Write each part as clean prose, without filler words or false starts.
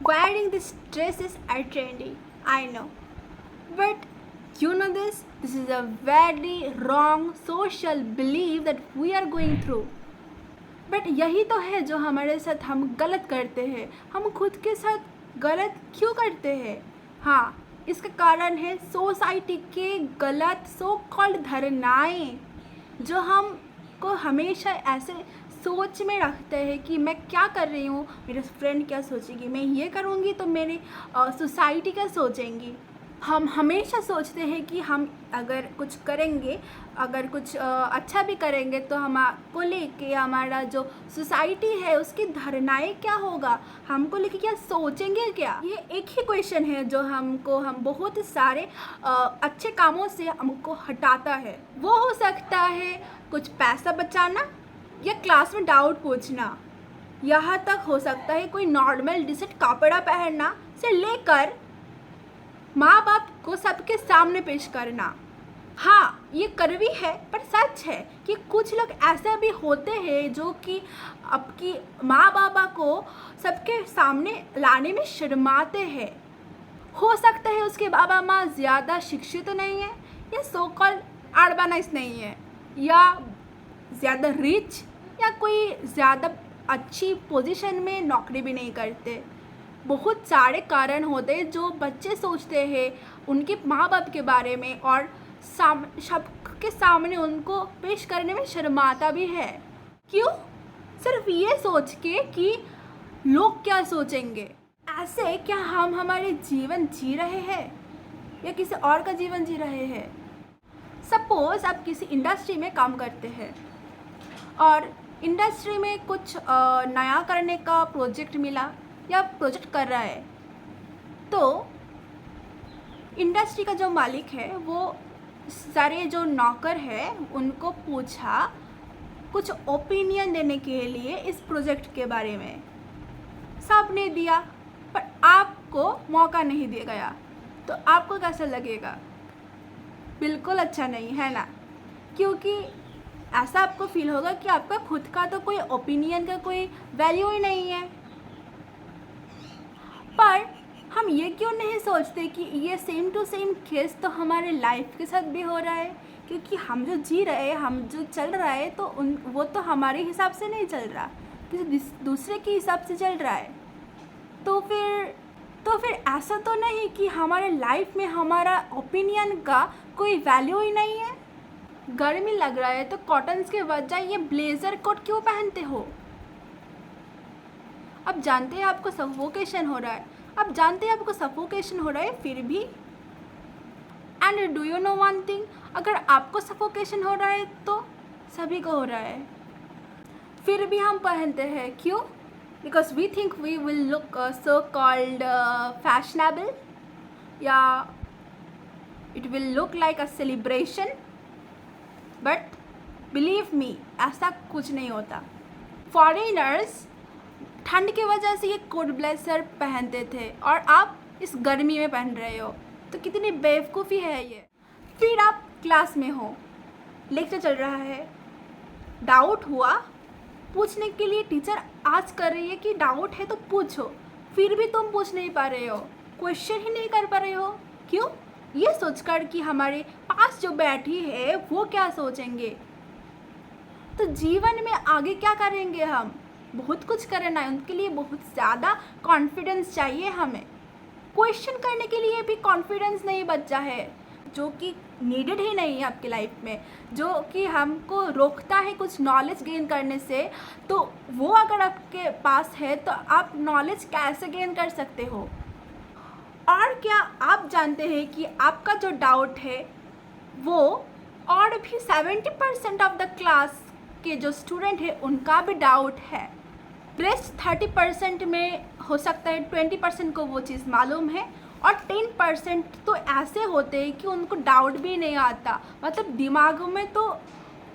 wearing these dresses are trendy, I know. But you know this? This is a very wrong social belief that we are going through. But यही तो है जो हमारे साथ हम गलत करते हैं. हम खुद के साथ गलत क्यों करते हैं? हाँ, इसका कारण है सोसाइटी के गलत सो कॉल्ड धारणाएं जो हमको हमेशा ऐसे सोच में रखते हैं कि मैं क्या कर रही हूँ, मेरे फ्रेंड क्या सोचेगी, मैं ये करूँगी तो मेरी सोसाइटी क्या सोचेंगी. हम हमेशा सोचते हैं कि हम अगर कुछ करेंगे, अगर कुछ अच्छा भी करेंगे तो हमको लेके हमारा जो सोसाइटी है उसकी धारणाएं क्या होगा, हमको लेके क्या सोचेंगे क्या. ये एक ही क्वेश्चन है जो हम बहुत सारे अच्छे कामों से हमको हटाता है. वो हो सकता है कुछ पैसा बचाना या क्लास में डाउट पूछना, यहाँ तक हो सकता है कोई नॉर्मल डिसेंट कपड़ा पहनना से लेकर माँ बाप को सबके सामने पेश करना. हाँ, ये कड़वी है पर सच है कि कुछ लोग ऐसे भी होते हैं जो कि आपकी माँ बाबा को सबके सामने लाने में शर्माते हैं. हो सकता है उसके बाबा माँ ज़्यादा शिक्षित तो नहीं है, या सो कॉल्ड अर्बनाइज नहीं है, या ज़्यादा रिच, या कोई ज़्यादा अच्छी पोजीशन में नौकरी भी नहीं करते. बहुत सारे कारण होते हैं जो बच्चे सोचते हैं उनके माँ बाप के बारे में और सबके सामने उनको पेश करने में शर्माता भी है. क्यों? सिर्फ ये सोच के कि लोग क्या सोचेंगे. ऐसे क्या हम हमारे जीवन जी रहे हैं या किसी और का जीवन जी रहे हैं. सपोज आप किसी इंडस्ट्री में काम करते हैं और इंडस्ट्री में कुछ नया करने का प्रोजेक्ट मिला या प्रोजेक्ट कर रहा है, तो इंडस्ट्री का जो मालिक है वो सारे जो नौकर है उनको पूछा कुछ ओपिनियन देने के लिए इस प्रोजेक्ट के बारे में. सब ने दिया पर आपको मौका नहीं दिया गया, तो आपको कैसा लगेगा? बिल्कुल अच्छा नहीं है ना, क्योंकि ऐसा आपको फील होगा कि आपका खुद का तो कोई ओपिनियन का कोई वैल्यू ही नहीं है. पर हम ये क्यों नहीं सोचते कि ये सेम टू सेम केस तो हमारे लाइफ के साथ भी हो रहा है, क्योंकि हम जो जी रहे हैं, हम जो चल रहा है तो वो तो हमारे हिसाब से नहीं चल रहा, किसी दूसरे के हिसाब से चल रहा है. तो फिर ऐसा तो नहीं कि हमारे लाइफ में हमारा ओपिनियन का कोई वैल्यू ही नहीं है. गर्मी लग रहा है तो कॉटन्स के बजाय ये ब्लेज़र कोट क्यों पहनते हो? अब जानते हैं आपको सफोकेशन हो रहा है, फिर भी. And do you know one thing, अगर आपको सफोकेशन हो रहा है तो सभी को हो रहा है, फिर भी हम पहनते हैं. क्यों? Because we think we will look so called fashionable, या it will look like a celebration. But believe me, ऐसा कुछ नहीं होता. फॉरेनर्स ठंड की वजह से ये कोट ब्लेजर पहनते थे और आप इस गर्मी में पहन रहे हो, तो कितनी बेवकूफ़ी है ये. फिर आप क्लास में हो, लेक्चर चल रहा है, डाउट हुआ, पूछने के लिए टीचर आज कर रही है कि डाउट है तो पूछो, फिर भी तुम पूछ नहीं पा रहे हो, क्वेश्चन ही नहीं कर पा रहे हो. क्यों? ये सोचकर कि हमारे पास जो बैठी है वो क्या सोचेंगे. तो जीवन में आगे क्या करेंगे हम? बहुत कुछ करना है, उनके लिए बहुत ज़्यादा कॉन्फिडेंस चाहिए हमें. क्वेश्चन करने के लिए भी कॉन्फिडेंस नहीं बचा है, जो कि नीडेड ही नहीं है आपकी लाइफ में, जो कि हमको रोकता है कुछ नॉलेज गेन करने से. तो वो अगर आपके पास है तो आप नॉलेज कैसे गेन कर सकते हो? और क्या आप जानते हैं कि आपका जो डाउट है वो और भी 70% ऑफ द क्लास के जो स्टूडेंट है उनका भी डाउट है. रेस्ट 30% में हो सकता है 20% को वो चीज़ मालूम है, और 10% तो ऐसे होते हैं कि उनको डाउट भी नहीं आता. मतलब दिमाग में तो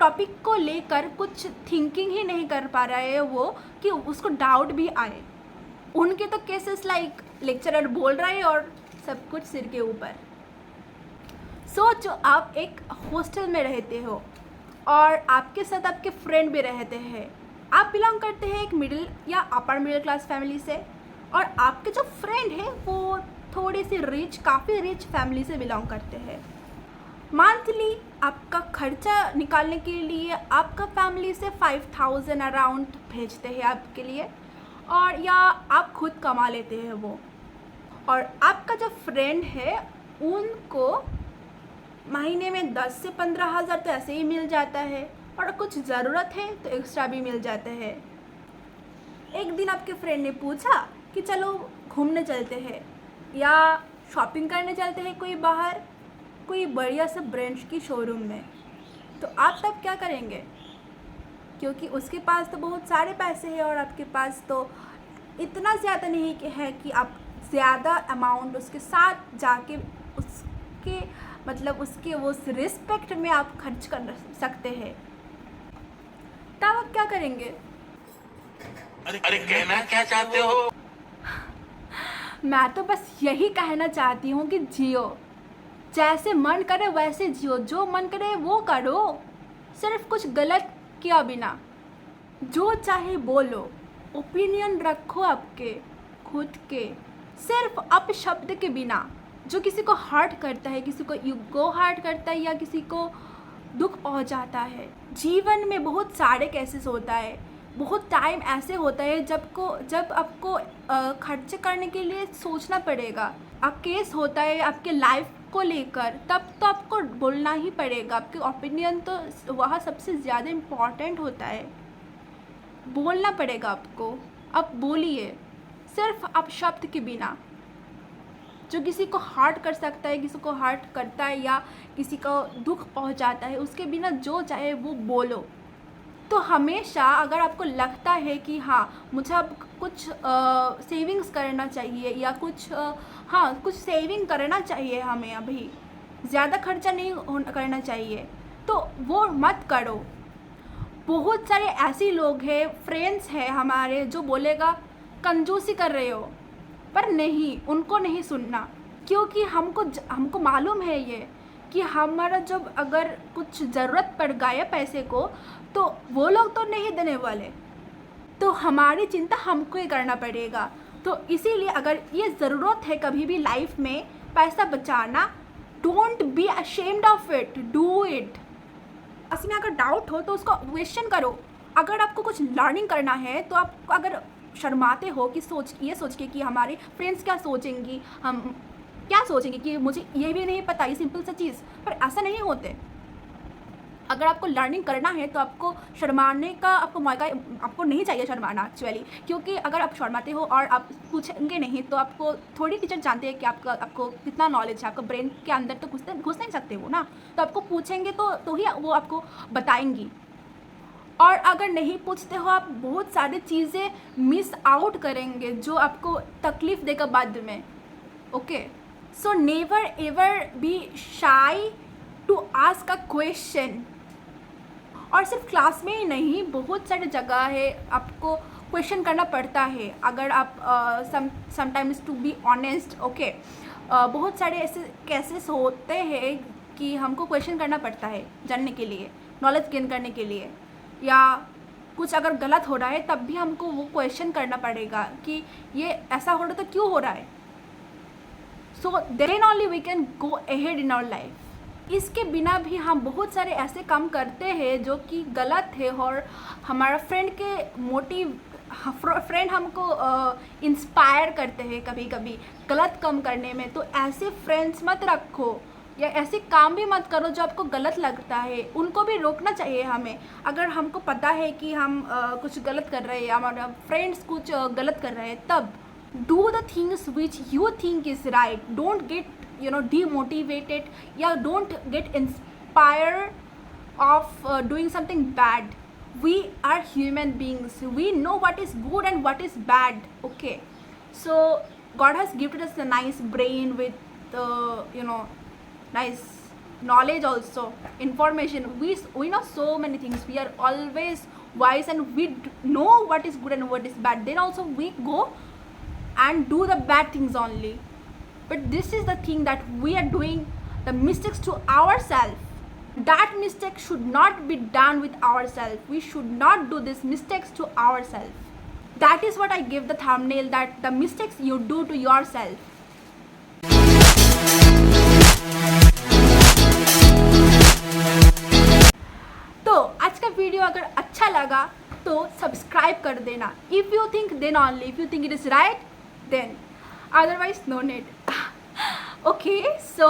टॉपिक को लेकर कुछ थिंकिंग ही नहीं कर पा रहे हैं वो कि उसको डाउट भी आए. उनके तो केसेस लाइक लेक्चरर बोल रहा है और सब कुछ सिर के ऊपर. सोचो आप एक हॉस्टल में रहते हो और आपके साथ आपके फ्रेंड भी रहते हैं. आप बिलोंग करते हैं एक मिडिल या अपर मिडिल क्लास फैमिली से, और आपके जो फ्रेंड है वो थोड़ी सी रिच, काफ़ी रिच फैमिली से बिलोंग करते हैं। मंथली आपका खर्चा निकालने के लिए आपका फैमिली से 5000 अराउंड भेजते हैं आपके लिए, और या आप खुद कमा लेते हैं वो। और आपका जो फ्रेंड है उनको महीने में 10 से 15,000 तो ऐसे ही मिल जाता है, और कुछ ज़रूरत है तो एक्स्ट्रा भी मिल जाते हैं। एक दिन आपके फ्रेंड ने पूछा कि चलो घूमने चलते हैं या शॉपिंग करने चलते हैं कोई बाहर, कोई बढ़िया सा ब्रांड की शोरूम में। तो आप तब क्या करेंगे? क्योंकि उसके पास तो बहुत सारे पैसे हैं और आपके पास तो इतना ज़्यादा नहीं है कि आप ज़्यादा अमाउंट उसके साथ जाके उसके मतलब उसके वो रिस्पेक्ट में आप खर्च कर सकते हैं। तब आप क्या करेंगे? अरे कहना क्या चाहते हो? मैं तो बस यही कहना चाहती हूँ कि जियो, जैसे मन करे वैसे जियो, जो मन करे वो करो, सिर्फ कुछ गलत किया बिना। जो चाहे बोलो, ओपिनियन रखो आपके खुद के, सिर्फ अपशब्द के बिना। जो किसी को हर्ट करता है, किसी को ईगो हर्ट करता है या किसी को दुख पहुंचाता है। जीवन में बहुत सारे केसेस होता है, बहुत टाइम ऐसे होता है जब आपको खर्च करने के लिए सोचना पड़ेगा। अब केस होता है आपके लाइफ को लेकर, तब तो आपको बोलना ही पड़ेगा। आपके ओपिनियन तो वहाँ सबसे ज़्यादा इम्पॉर्टेंट होता है, बोलना पड़ेगा आपको। अब बोलिए सिर्फ अपशब्द के बिना। जो किसी को हर्ट कर सकता है, किसी को हर्ट करता है या किसी को दुख पहुंचाता है, उसके बिना जो चाहे वो बोलो। तो हमेशा अगर आपको लगता है कि हाँ मुझे अब कुछ सेविंग्स करना चाहिए या कुछ सेविंग करना चाहिए, हमें अभी ज़्यादा खर्चा नहीं करना चाहिए, तो वो मत करो। बहुत सारे ऐसे लोग हैं, फ्रेंड्स हैं हमारे, जो बोलेगा कंजूसी कर रहे हो, पर नहीं, उनको नहीं सुनना। क्योंकि हमको मालूम है ये कि हमारा जब अगर कुछ ज़रूरत पड़ गया पैसे को, तो वो लोग तो नहीं देने वाले, तो हमारी चिंता हमको ही करना पड़ेगा। तो इसीलिए अगर ये ज़रूरत है कभी भी लाइफ में पैसा बचाना, don't be ashamed of it, do it. इसमें अगर डाउट हो तो उसको क्वेश्चन करो। अगर आपको कुछ लर्निंग करना है तो आप अगर शर्माते हो कि ये सोच के कि हमारे फ्रेंड्स क्या सोचेंगी, हम क्या सोचेंगे कि मुझे ये भी नहीं पता, ये सिंपल सा चीज़, पर ऐसा नहीं होते। अगर आपको लर्निंग करना है तो आपको शर्माने का आपको मौका आपको नहीं चाहिए शर्माना एक्चुअली। क्योंकि अगर आप शर्माते हो और आप पूछेंगे नहीं तो आपको थोड़ी टीचर जानते हैं कि आपको कितना नॉलेज है, आपका ब्रेन के अंदर तो घुस नहीं सकते वो ना, तो आपको पूछेंगे तो ही वो आपको बताएंगी। और अगर नहीं पूछते हो आप बहुत सारी चीज़ें मिस आउट करेंगे जो आपको तकलीफ़ देगा बाद में। Okay, so never ever be shy to ask a question. और सिर्फ क्लास में ही नहीं, बहुत सारी जगह है आपको क्वेश्चन करना पड़ता है। अगर आप sometimes to be honest, okay, बहुत सारे ऐसे केसेस होते हैं कि हमको क्वेश्चन करना पड़ता है जानने के लिए, नॉलेज गेन करने के लिए, या कुछ अगर गलत हो रहा है तब भी हमको वो क्वेश्चन करना पड़ेगा कि ये ऐसा हो रहा है तो क्यों हो रहा है। So then only we can go ahead in our life. इसके बिना भी हम बहुत सारे ऐसे काम करते हैं जो कि गलत है, और हमारा फ्रेंड हमको इंस्पायर करते हैं कभी कभी गलत काम करने में। तो ऐसे फ्रेंड्स मत रखो या ऐसे काम भी मत करो जो आपको गलत लगता है, उनको भी रोकना चाहिए हमें। अगर हमको पता है कि हम कुछ गलत कर रहे हैं या हमारा फ्रेंड्स कुछ गलत कर रहे हैं, तब do the things which you think is right. Don't get demotivated, yeah, don't get inspired of doing something bad. We are human beings, we know what is good and what is bad. Okay, so God has gifted us a nice brain with nice knowledge, also information. We know so many things, we are always wise and we know what is good and what is bad. Then also we go and do the bad things only. But this is the thing that we are doing the mistakes to ourselves. That mistake should not be done with ourselves. We should not do these mistakes to ourselves. that is what I give the thumbnail, that the mistakes you do to yourself. तो आज का video अगर अच्छा लगा तो subscribe कर देना. If you think then only, if you think it is right then, otherwise no need. Okay, so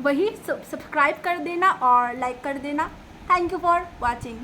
वही सब्सक्राइब कर देना और लाइक कर देना. Thank you for watching.